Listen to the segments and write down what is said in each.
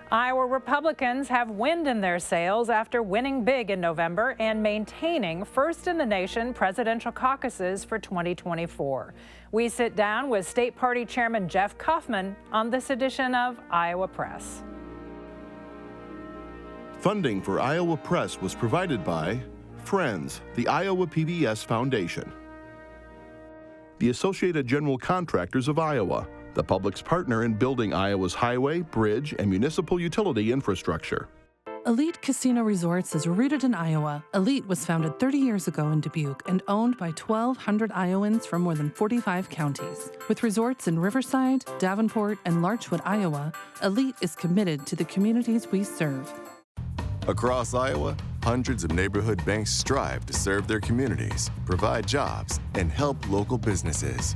Iowa Republicans have wind in their sails after winning big in November and maintaining first-in-the-nation presidential caucuses for 2024. We sit down with State Party Chairman Jeff Kaufmann on this edition of Iowa Press. Funding for Iowa Press was provided by Friends, the Iowa PBS Foundation, the Associated General Contractors of Iowa, the public's partner in building Iowa's highway, bridge, and municipal utility infrastructure. Elite Casino Resorts is rooted in Iowa. Elite was founded 30 years ago in Dubuque and owned by 1,200 Iowans from more than 45 counties. With resorts in Riverside, Davenport, and Larchwood, Iowa, Elite is committed to the communities we serve. Across Iowa, hundreds of neighborhood banks strive to serve their communities, provide jobs, and help local businesses.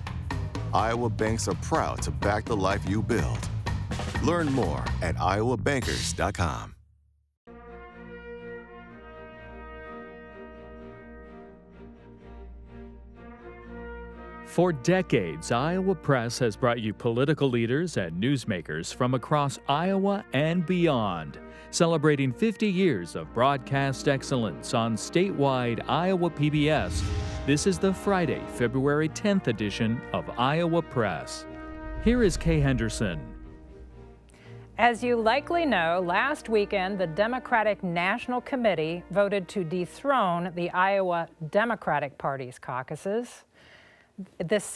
Iowa banks are proud to back the life you build. Learn more at iowabankers.com. For decades, Iowa Press has brought you political leaders and newsmakers from across Iowa and beyond, celebrating 50 years of broadcast excellence on statewide Iowa PBS. This is the Friday, February 10th edition of Iowa Press. Here is Kay Henderson. As you likely know, last weekend the Democratic National Committee voted to dethrone the Iowa Democratic Party's caucuses. This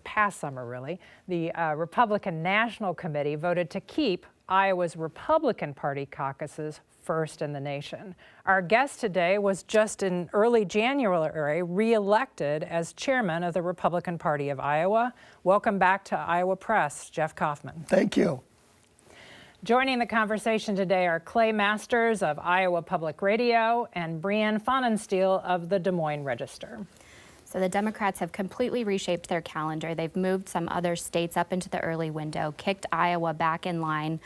past summer, the Republican National Committee voted to keep Iowa's Republican Party caucuses first in the nation. Our guest today was just in early January re-elected as chairman of the Republican Party of Iowa. Welcome back to Iowa Press, Jeff Kaufmann. Thank you. Joining the conversation today are Clay Masters of Iowa Public Radio and Brianne Pfannenstiel of the Des Moines Register. So the Democrats have completely reshaped their calendar. They've moved some other states up into the early window, kicked Iowa back in line.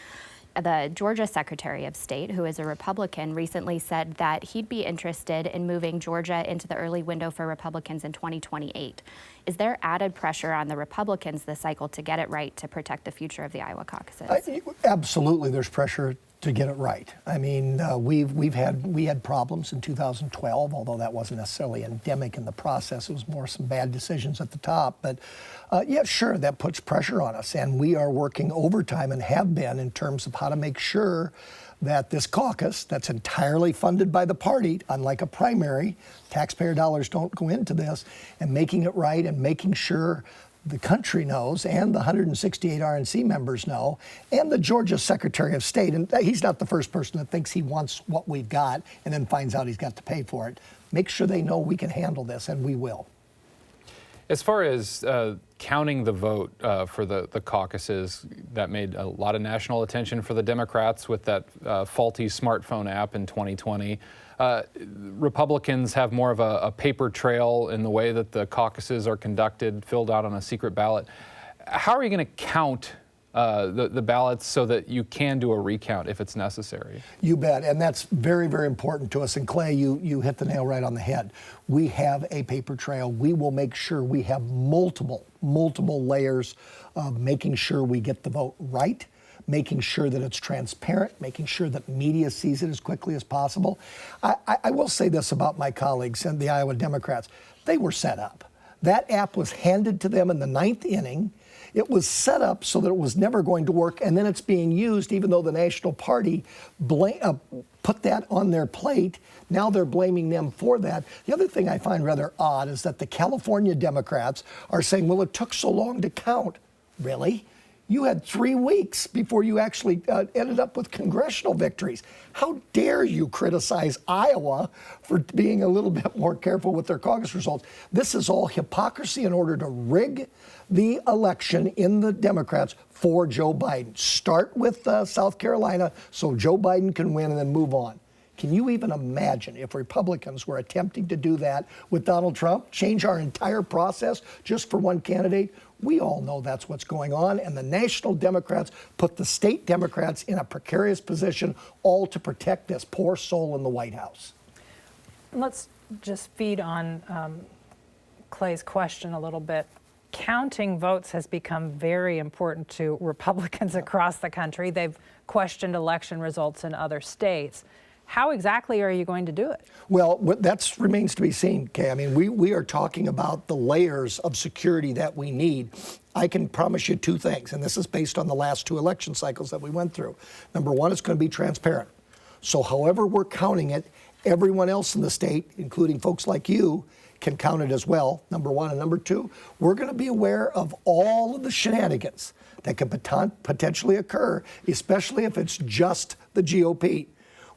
The Georgia Secretary of State, who is a Republican, recently said that he'd be interested in moving Georgia into the early window for Republicans in 2028. Is there added pressure on the Republicans this cycle to get it right to protect the future of the Iowa caucuses? Absolutely, there's pressure to get it right. I mean, we had problems in 2012, although that wasn't necessarily endemic in the process. It was more some bad decisions at the top. But yeah, sure, that puts pressure on us, and we are working overtime and have been in terms of how to make sure that this caucus that's entirely funded by the party, unlike a primary, taxpayer dollars don't go into this, and making it right and making sure the country knows, and the 168 RNC members know, and the Georgia Secretary of State, and he's not the first person that thinks he wants what we've got and then finds out he's got to pay for it. Make sure they know we can handle this, and we will. As far as counting the vote for the caucuses, that made a lot of national attention for the Democrats with that faulty smartphone app in 2020. Republicans have more of a paper trail in the way that the caucuses are conducted, filled out on a secret ballot. How are you going to count the ballots so that you can do a recount if it's necessary? You bet, and that's very, very important to us. And Clay, you hit the nail right on the head. We have a paper trail. We will make sure we have multiple layers of making sure we get the vote right, making sure that it's transparent, making sure that media sees it as quickly as possible. I will say this about my colleagues and the Iowa Democrats. They were set up. That app was handed to them in the ninth inning. It was set up so that it was never going to work, and then it's being used even though the National Party put that on their plate. Now they're blaming them for that. The other thing I find rather odd is that the California Democrats are saying, well, it took so long to count. Really? You had 3 weeks before you actually ended up with congressional victories. How dare you criticize Iowa for being a little bit more careful with their caucus results? This is all hypocrisy in order to rig the election in the Democrats for Joe Biden. Start with South Carolina so Joe Biden can win and then move on. Can you even imagine if Republicans were attempting to do that with Donald Trump, change our entire process just for one candidate? We all know that's what's going on, and the national Democrats put the state Democrats in a precarious position, all to protect this poor soul in the White House. Let's just feed on Clay's question a little bit. counting votes has become very important to Republicans across the country. They've questioned election results in other states. How exactly are you going to do it? Well, that remains to be seen, Kay. I mean, we are talking about the layers of security that we need. I can promise you two things, and this is based on the last 2 election cycles that we went through. Number one, it's going to be transparent. So however we're counting it, everyone else in the state, including folks like you, can count it as well, number one. And number two, we're going to be aware of all of the shenanigans that could potentially occur, especially if it's just the GOP.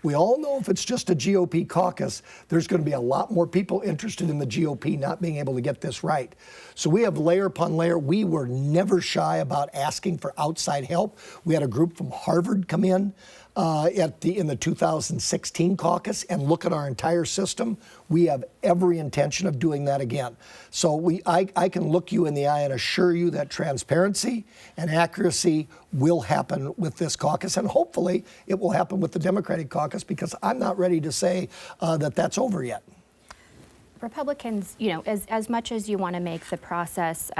We all know if it's just a GOP caucus, there's going to be a lot more people interested in the GOP not being able to get this right. So we have layer upon layer. We were never shy about asking for outside help. We had a group from Harvard come in in the 2016 caucus and look at our entire system. We have every intention of doing that again. So I can look you in the eye and assure you that transparency and accuracy will happen with this caucus, and hopefully it will happen with the Democratic caucus, because I'm not ready to say that that's over yet. Republicans, as much as you want to make the process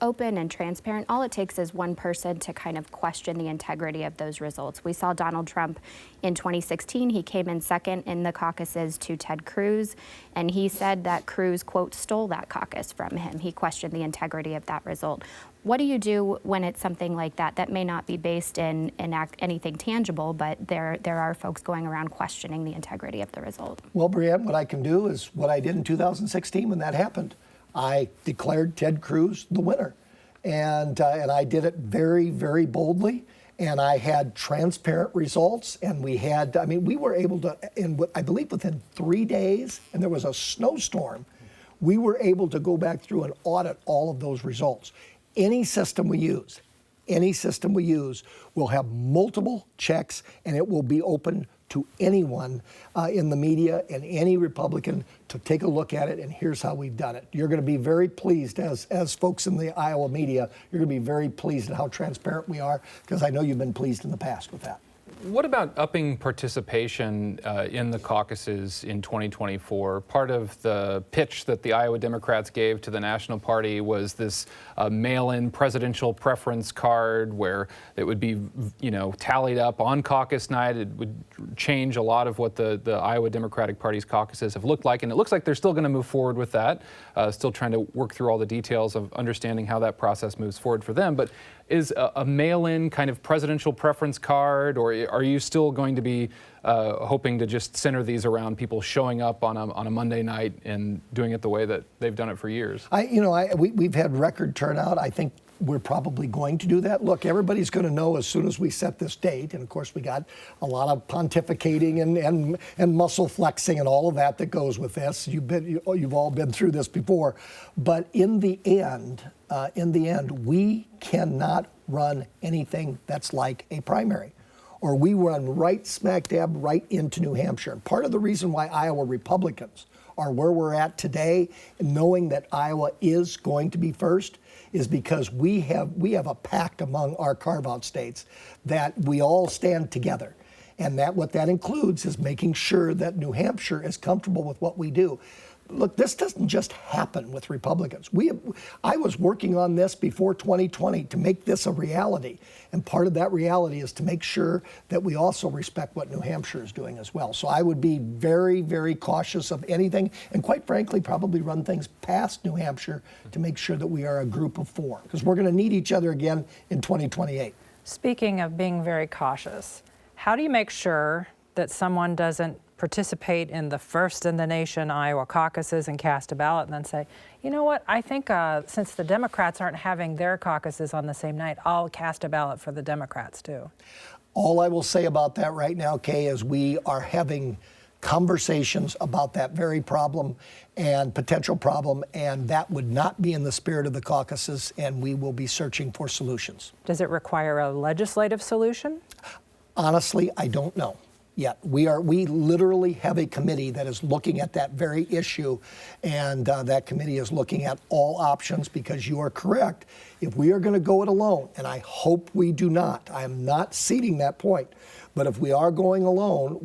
open and transparent, all it takes is one person to kind of question the integrity of those results. We saw Donald Trump in 2016. He came in second in the caucuses to Ted Cruz, and he said that Cruz, quote, stole that caucus from him. He questioned the integrity of that result. What do you do when it's something like that that may not be based in anything tangible, but there are folks going around questioning the integrity of the result? Well, Brianne, what I can do is what I did in 2016 when that happened. I declared Ted Cruz the winner, and I did it very, very boldly. And I had transparent results, and we were able to, I believe within 3 days, and there was a snowstorm, we were able to go back through and audit all of those results. Any system we use will have multiple checks, and it will be open to anyone in the media and any Republican to take a look at it, and here's how we've done it. You're going to be very pleased, as folks in the Iowa media, you're going to be very pleased at how transparent we are, because I know you've been pleased in the past with that. What about upping participation in the caucuses in 2024? Part of the pitch that the Iowa Democrats gave to the National Party was this mail-in presidential preference card where it would be, tallied up on caucus night. It would change a lot of what the Iowa Democratic Party's caucuses have looked like, and it looks like they're still going to move forward with that, still trying to work through all the details of understanding how that process moves forward for them. But is a mail-in kind of presidential preference card, or are you still going to be hoping to just center these around people showing up on a Monday night and doing it the way that they've done it for years? We've had record turnout. I think we're probably going to do that. Look, everybody's going to know as soon as we set this date, and of course we got a lot of pontificating and muscle flexing and all of that goes with this. You've all been through this before, but in the end, we cannot run anything that's like a primary, or we run right smack dab right into New Hampshire. And part of the reason why Iowa Republicans are where we're at today, knowing that Iowa is going to be first, is because we have a pact among our carve-out states that we all stand together. And what that includes is making sure that New Hampshire is comfortable with what we do. Look, this doesn't just happen with Republicans. I was working on this before 2020 to make this a reality. And part of that reality is to make sure that we also respect what New Hampshire is doing as well. So I would be very, very cautious of anything, and quite frankly, probably run things past New Hampshire to make sure that we are a group of four, because we're going to need each other again in 2028. Speaking of being very cautious, how do you make sure that someone doesn't participate in the first in the nation Iowa caucuses and cast a ballot and then say, you know what, I think since the Democrats aren't having their caucuses on the same night, I'll cast a ballot for the Democrats too? All I will say about that right now, Kay, is we are having conversations about that very problem and potential problem, and that would not be in the spirit of the caucuses, and we will be searching for solutions. Does it require a legislative solution? Honestly, I don't know yet. We literally have a committee that is looking at that very issue, and that committee is looking at all options, because you are correct. If we are going to go it alone, and I hope we do not, I am not ceding that point, but if we are going alone,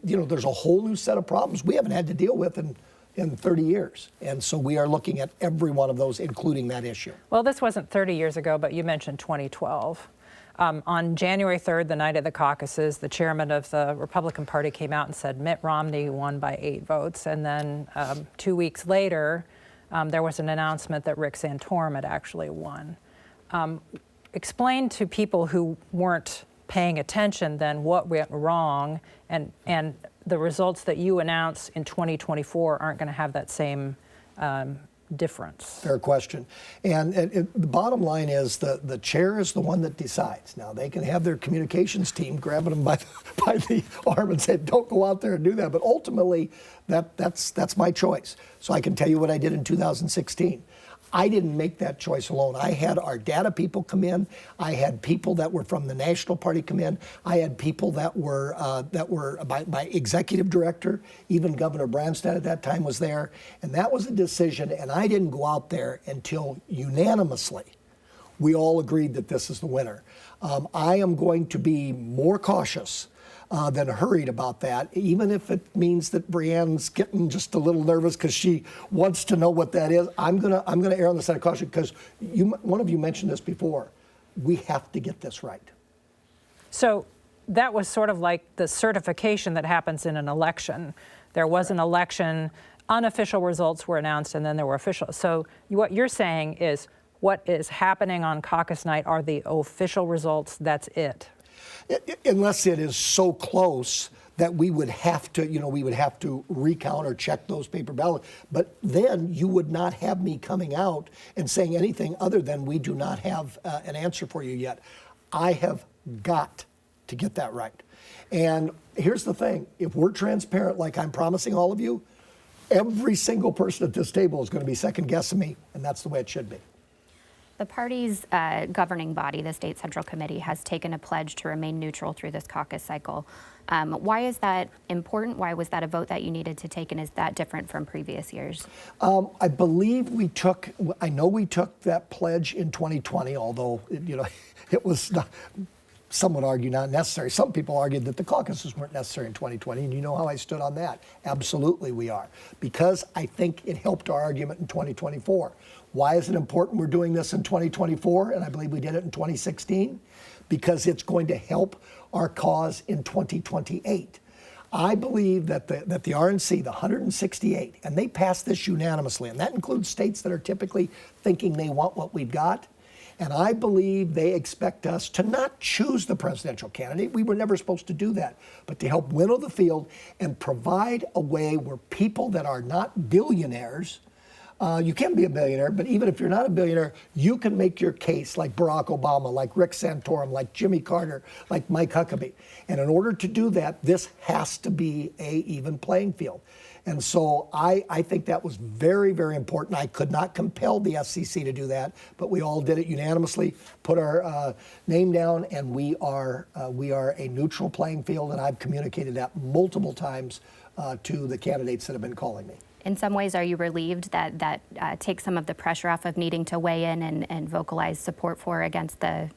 there's a whole new set of problems we haven't had to deal with in in 30 years. And so we are looking at every one of those, including that issue. Well, this wasn't 30 years ago, but you mentioned 2012. On January 3rd, the night of the caucuses, the chairman of the Republican Party came out and said Mitt Romney won by 8 votes. And then 2 weeks later, there was an announcement that Rick Santorum had actually won. Explain to people who weren't paying attention then what went wrong, and the results that you announce in 2024 aren't going to have that same difference. Fair question. And the bottom line is the chair is the one that decides. Now, they can have their communications team grabbing them by the arm and say, don't go out there and do that. But ultimately, that's my choice. So I can tell you what I did in 2016. I didn't make that choice alone. I had our data people come in. I had people that were from the National Party come in. I had people that were my executive director. Even Governor Branstad at that time was there. And that was a decision, and I didn't go out there until unanimously we all agreed that this is the winner. I am going to be more cautious than hurried about that, even if it means that Brianne's getting just a little nervous because she wants to know what that is. I'm gonna err on the side of caution because one of you mentioned this before. We have to get this right. So that was sort of like the certification that happens in an election. There was an election, unofficial results were announced, and then there were official. So what you're saying is what is happening on caucus night are the official results, that's it. Unless it is so close that we would have to recount or check those paper ballots. But then you would not have me coming out and saying anything other than we do not have an answer for you yet. I have got to get that right. And here's the thing, if we're transparent like I'm promising all of you, every single person at this table is going to be second guessing me, and that's the way it should be. The party's governing body, the State Central Committee, has taken a pledge to remain neutral through this caucus cycle. Why is that important? Why was that a vote that you needed to take, and is that different from previous years? I believe I know we took that pledge in 2020, although it was not, some would argue not necessary. Some people argued that the caucuses weren't necessary in 2020, and you know how I stood on that. Absolutely we are, because I think it helped our argument in 2024. Why is it important we're doing this in 2024? And I believe we did it in 2016, because it's going to help our cause in 2028. I believe that the RNC, the 168, and they passed this unanimously, and that includes states that are typically thinking they want what we've got. And I believe they expect us to not choose the presidential candidate. We were never supposed to do that, but to help winnow the field and provide a way where people that are not billionaires, you can be a billionaire, but even if you're not a billionaire, you can make your case like Barack Obama, like Rick Santorum, like Jimmy Carter, like Mike Huckabee. And in order to do that, this has to be an even playing field. And so I think that was very, very important. I could not compel the FCC to do that, but we all did it unanimously, put our name down, and we are a neutral playing field, and I've communicated that multiple times to the candidates that have been calling me. In some ways, are you relieved that takes some of the pressure off of needing to weigh in and vocalize support for against the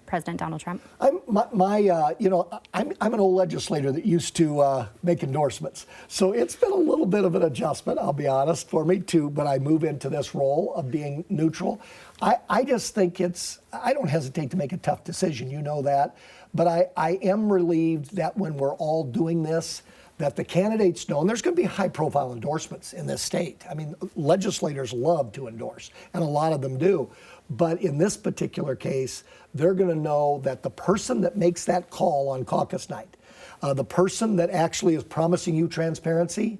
President Donald Trump? I'm an old legislator that used to make endorsements, so it's been a little bit of an adjustment, I'll be honest, for me too. When I move into this role of being neutral, I just think I don't hesitate to make a tough decision, you know that, but I am relieved that when we're all doing this, that the candidates know, and there's going to be high-profile endorsements in this state. I mean, legislators love to endorse, and a lot of them do. But in this particular case, they're going to know that the person that makes that call on caucus night, the person that actually is promising you transparency,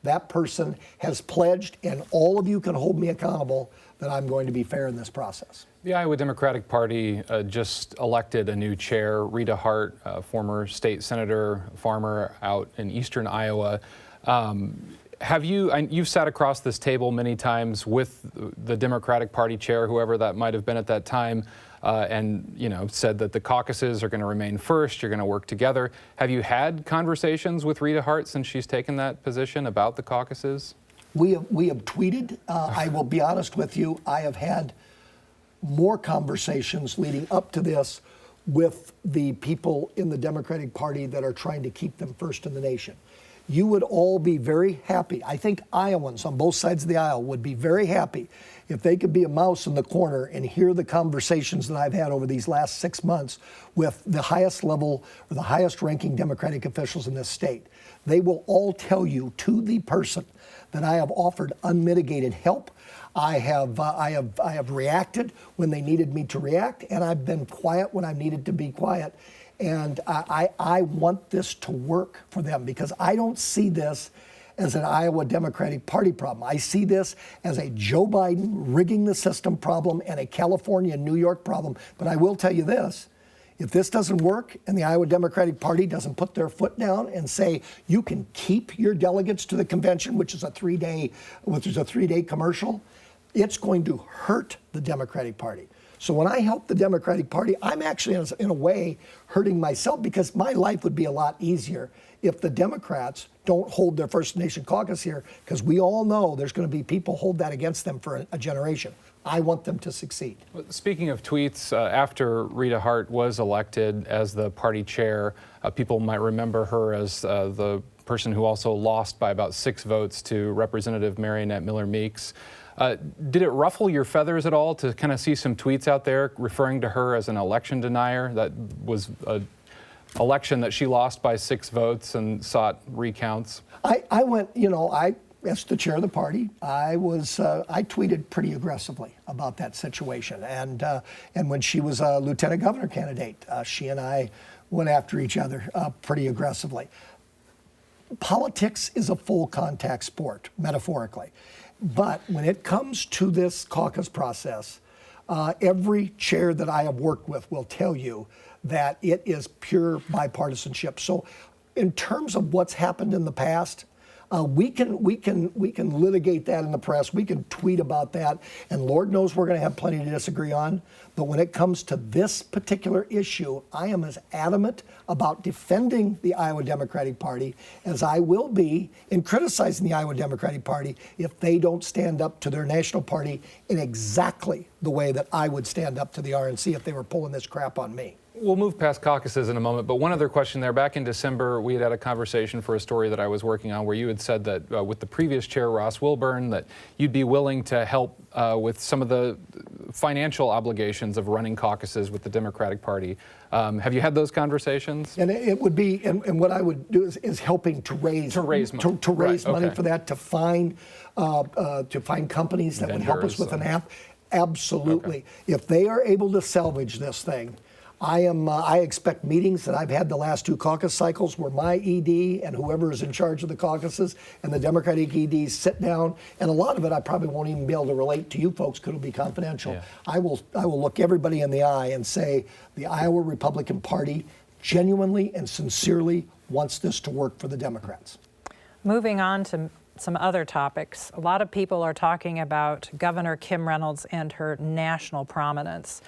that person has pledged, and all of you can hold me accountable, that I'm going to be fair in this process. The Iowa Democratic Party just elected a new chair, Rita Hart, former state senator, farmer out in eastern Iowa. You've sat across this table many times with the Democratic Party chair, whoever that might have been at that time, and said that the caucuses are going to remain first, you're going to work together. Have you had conversations with Rita Hart since she's taken that position about the caucuses? We have tweeted. I will be honest with you, I have had more conversations leading up to this with the people in the Democratic Party that are trying to keep them first in the nation. you would all be very happy. I think Iowans on both sides of the aisle would be very happy if they could be a mouse in the corner and hear the conversations that I've had over these last 6 months with the highest level or the highest ranking Democratic officials in this state. They will all tell you to the person that I have offered unmitigated help. I have reacted when they needed me to react, and I've been quiet when I needed to be quiet. And I want this to work for them, because I don't see this as an Iowa Democratic Party problem. I see this as a Joe Biden rigging the system problem and a California, New York problem. But I will tell you this, if this doesn't work and the Iowa Democratic Party doesn't put their foot down and say, you can keep your delegates to the convention, which is a three-day commercial, it's going to hurt the Democratic Party. So when I help the Democratic Party, I'm actually, in a way, hurting myself, because my life would be a lot easier if the Democrats don't hold their First Nation caucus here, because we all know there's going to be people hold that against them for a generation. I want them to succeed. Speaking of tweets, after Rita Hart was elected as the party chair, people might remember her as the person who also lost by about 6 votes to Representative Marionette Miller-Meeks. Did it ruffle your feathers at all to kind of see some tweets out there referring to her as an election denier? That was an election that she lost by 6 votes and sought recounts. I went, as the chair of the party, I tweeted pretty aggressively about that situation. And when she was a lieutenant governor candidate, she and I went after each other pretty aggressively. Politics is a full contact sport, metaphorically. But when it comes to this caucus process, every chair that I have worked with will tell you that it is pure bipartisanship. So in terms of what's happened in the past, we can litigate that in the press. We can tweet about that, and Lord knows we're going to have plenty to disagree on. But when it comes to this particular issue, I am as adamant about defending the Iowa Democratic Party as I will be in criticizing the Iowa Democratic Party if they don't stand up to their national party in exactly the way that I would stand up to the RNC if they were pulling this crap on me. We'll move past caucuses in a moment, but one other question there. Back in December, we had a conversation for a story that I was working on where you had said that with the previous chair, Ross Wilburn, that you'd be willing to help with some of the financial obligations of running caucuses with the Democratic Party. Have you had those conversations? And it would be, and what I would do is helping to raise money, money for that, to find companies that would help us with an app. Absolutely. Okay. If they are able to salvage this thing, I expect meetings that I've had the last 2 caucus cycles where my ED and whoever is in charge of the caucuses and the Democratic EDs sit down, and a lot of it I probably won't even be able to relate to you folks because it'll be confidential. Yeah. I will look everybody in the eye and say the Iowa Republican Party genuinely and sincerely wants this to work for the Democrats. Moving on to some other topics, a lot of people are talking about Governor Kim Reynolds and her national prominence.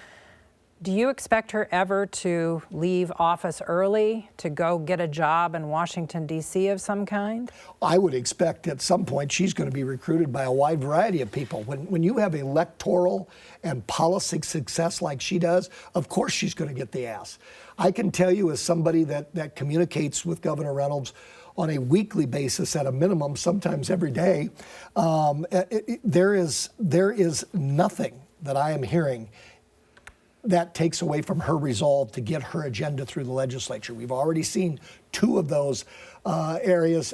Do you expect her ever to leave office early to go get a job in Washington, D.C. of some kind? I would expect at some point she's going to be recruited by a wide variety of people. When you have electoral and policy success like she does, of course she's going to get the ass. I can tell you, as somebody that communicates with Governor Reynolds on a weekly basis at a minimum, sometimes every day, there is nothing that I am hearing that takes away from her resolve to get her agenda through the legislature. We've already seen 2 of those areas.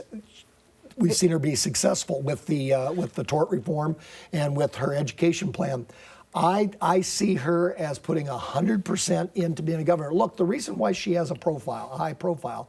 We've seen her be successful with the tort reform and with her education plan. I see her as putting 100% into being a governor. Look, the reason why she has a high profile,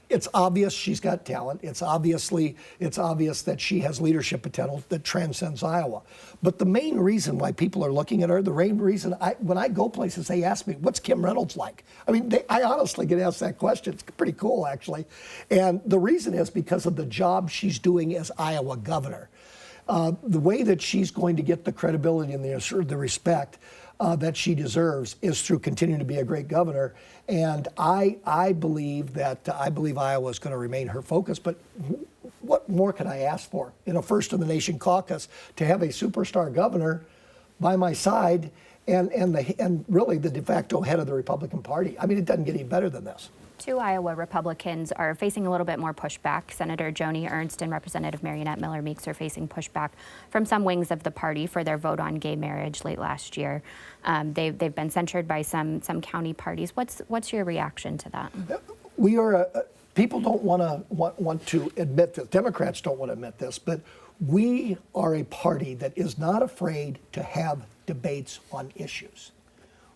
it's obvious she's got talent. It's obvious that she has leadership potential that transcends Iowa. But the main reason why people are looking at her, the main reason, when I go places, they ask me, what's Kim Reynolds like? I mean, I honestly get asked that question. It's pretty cool, actually. And the reason is because of the job she's doing as Iowa governor. The way that she's going to get the credibility and the respect that she deserves is through continuing to be a great governor. And I believe Iowa is going to remain her focus. But what more could I ask for in a first in the nation caucus to have a superstar governor by my side and really the de facto head of the Republican Party? I mean, it doesn't get any better than this. Two Iowa Republicans are facing a little bit more pushback. Senator Joni Ernst and Representative Marionette Miller Meeks are facing pushback from some wings of the party for their vote on gay marriage late last year. They've been censured by some county parties. What's your reaction to that? We are people don't want to admit this. Democrats don't want to admit this, but we are a party that is not afraid to have debates on issues.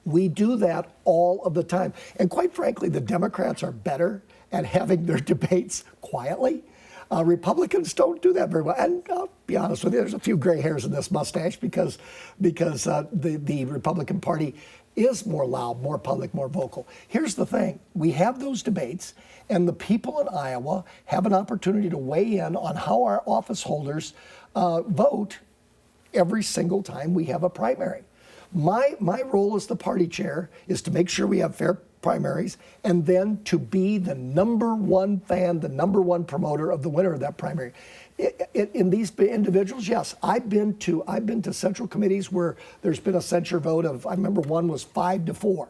We do that all of the time. And quite frankly, the Democrats are better at having their debates quietly. Republicans don't do that very well. And I'll be honest with you, there's a few gray hairs in this mustache because the Republican Party is more loud, more public, more vocal. Here's the thing. We have those debates, and the people in Iowa have an opportunity to weigh in on how our office holders vote every single time we have a primary. My role as the party chair is to make sure we have fair primaries and then to be the number one fan, the number one promoter of the winner of that primary. In these individuals, yes, I've been to central committees where there's been a censure vote of, I remember one was 5-4.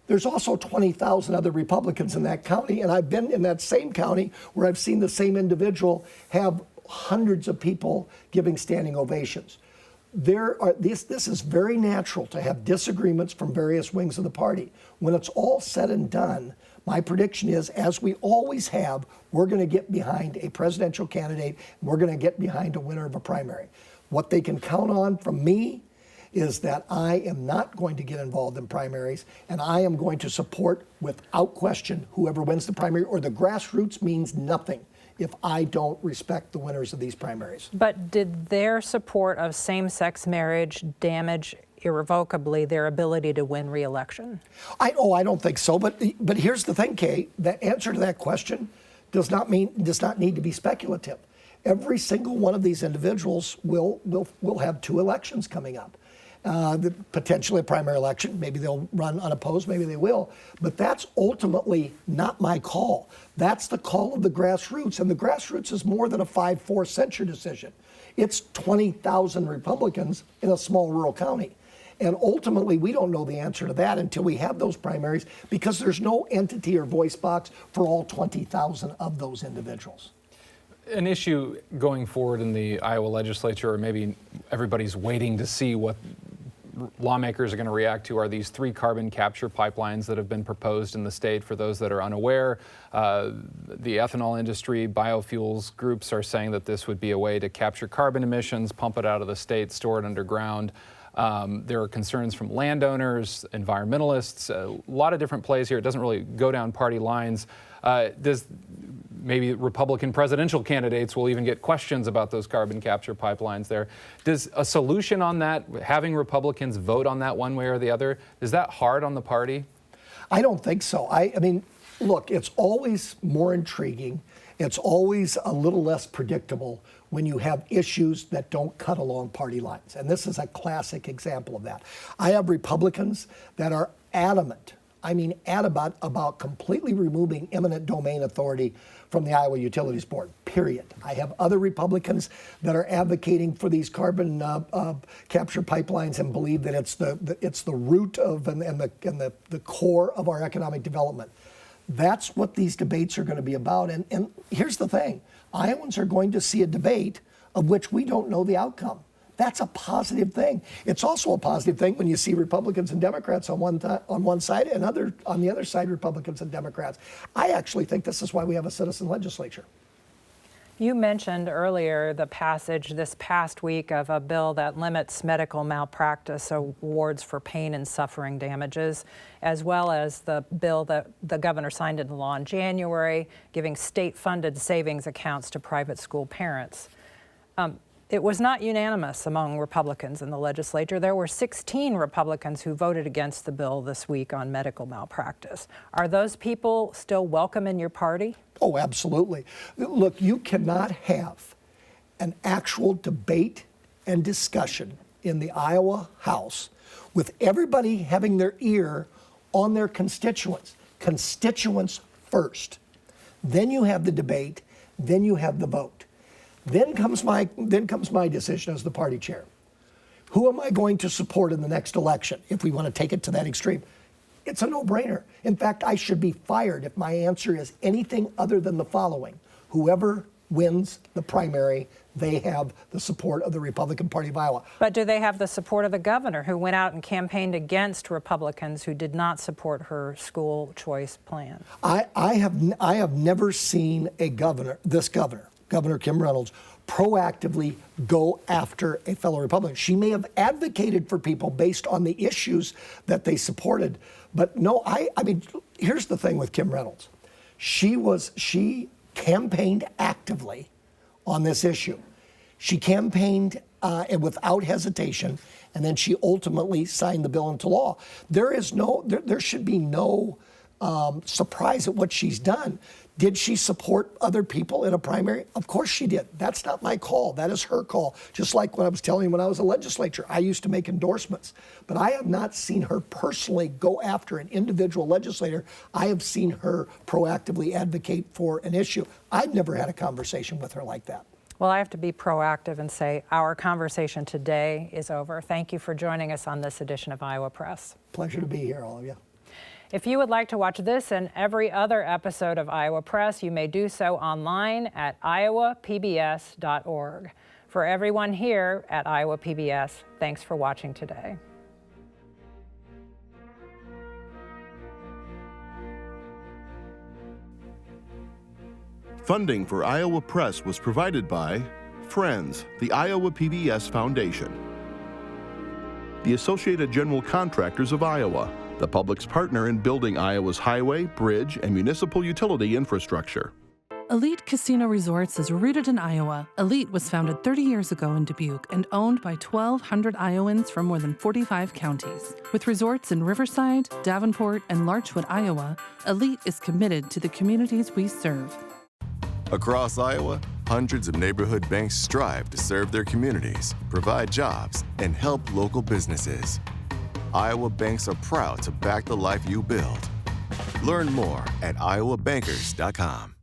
There's also 20,000 other Republicans in that county, and I've been in that same county where I've seen the same individual have hundreds of people giving standing ovations. This is very natural to have disagreements from various wings of the party. When it's all said and done, my prediction is, as we always have, we're going to get behind a presidential candidate, and we're going to get behind a winner of a primary. What they can count on from me is that I am not going to get involved in primaries, and I am going to support, without question, whoever wins the primary, or the grassroots means nothing if I don't respect the winners of these primaries. But did their support of same-sex marriage damage irrevocably their ability to win re-election? I don't think so. But here's the thing, Kay. The answer to that question does not need to be speculative. Every single one of these individuals will have two elections coming up. Potentially a primary election. Maybe they'll run unopposed, maybe they will. But that's ultimately not my call. That's the call of the grassroots. And the grassroots is more than a 5-4 censure decision. It's 20,000 Republicans in a small rural county. And ultimately, we don't know the answer to that until we have those primaries, because there's no entity or voice box for all 20,000 of those individuals. An issue going forward in the Iowa legislature, or maybe everybody's waiting to see what lawmakers are going to react to, are these 3 carbon capture pipelines that have been proposed in the state. For those that are unaware, the ethanol industry, biofuels groups are saying that this would be a way to capture carbon emissions, pump it out of the state, store it underground. There are concerns from landowners, environmentalists, a lot of different plays here. It doesn't really go down party lines. Maybe Republican presidential candidates will even get questions about those carbon capture pipelines there. Does a solution on that, having Republicans vote on that one way or the other, is that hard on the party? I don't think so. I mean, look, it's always more intriguing. It's always a little less predictable when you have issues that don't cut along party lines. And this is a classic example of that. I have Republicans that are adamant about completely removing eminent domain authority from the Iowa Utilities Board, period. I have other Republicans that are advocating for these carbon capture pipelines and believe that it's the root of and the core of our economic development. That's what these debates are going to be about. And here's the thing. Iowans are going to see a debate of which we don't know the outcome. That's a positive thing. It's also a positive thing when you see Republicans and Democrats on one side and on the other side, Republicans and Democrats. I actually think this is why we have a citizen legislature. You mentioned earlier the passage this past week of a bill that limits medical malpractice awards for pain and suffering damages, as well as the bill that the governor signed into law in January, giving state-funded savings accounts to private school parents. It was not unanimous among Republicans in the legislature. There were 16 Republicans who voted against the bill this week on medical malpractice. Are those people still welcome in your party? Oh, absolutely. Look, you cannot have an actual debate and discussion in the Iowa House with everybody having their ear on their constituents. Constituents first. Then you have the debate, then you have the vote. Then comes my decision as the party chair. Who am I going to support in the next election, if we want to take it to that extreme? It's a no-brainer. In fact, I should be fired if my answer is anything other than the following. Whoever wins the primary, they have the support of the Republican Party of Iowa. But do they have the support of the governor, who went out and campaigned against Republicans who did not support her school choice plan? I have never seen Governor Kim Reynolds, proactively go after a fellow Republican. She may have advocated for people based on the issues that they supported, but no, I mean, here's the thing with Kim Reynolds. She campaigned actively on this issue. She campaigned and without hesitation, and then she ultimately signed the bill into law. There should be no surprise at what she's done. Did she support other people in a primary? Of course she did. That's not my call. That is her call. Just like what I was telling you when I was a legislator, I used to make endorsements. But I have not seen her personally go after an individual legislator. I have seen her proactively advocate for an issue. I've never had a conversation with her like that. Well, I have to be proactive and say our conversation today is over. Thank you for joining us on this edition of Iowa Press. Pleasure to be here, all of you. If you would like to watch this and every other episode of Iowa Press, you may do so online at iowapbs.org. For everyone here at Iowa PBS, thanks for watching today. Funding for Iowa Press was provided by Friends, the Iowa PBS Foundation, the Associated General Contractors of Iowa, the public's partner in building Iowa's highway, bridge, and municipal utility infrastructure. Elite Casino Resorts is rooted in Iowa. Elite was founded 30 years ago in Dubuque and owned by 1,200 Iowans from more than 45 counties. With resorts in Riverside, Davenport, and Larchwood, Iowa, Elite is committed to the communities we serve. Across Iowa, hundreds of neighborhood banks strive to serve their communities, provide jobs, and help local businesses. Iowa banks are proud to back the life you build. Learn more at iowabankers.com.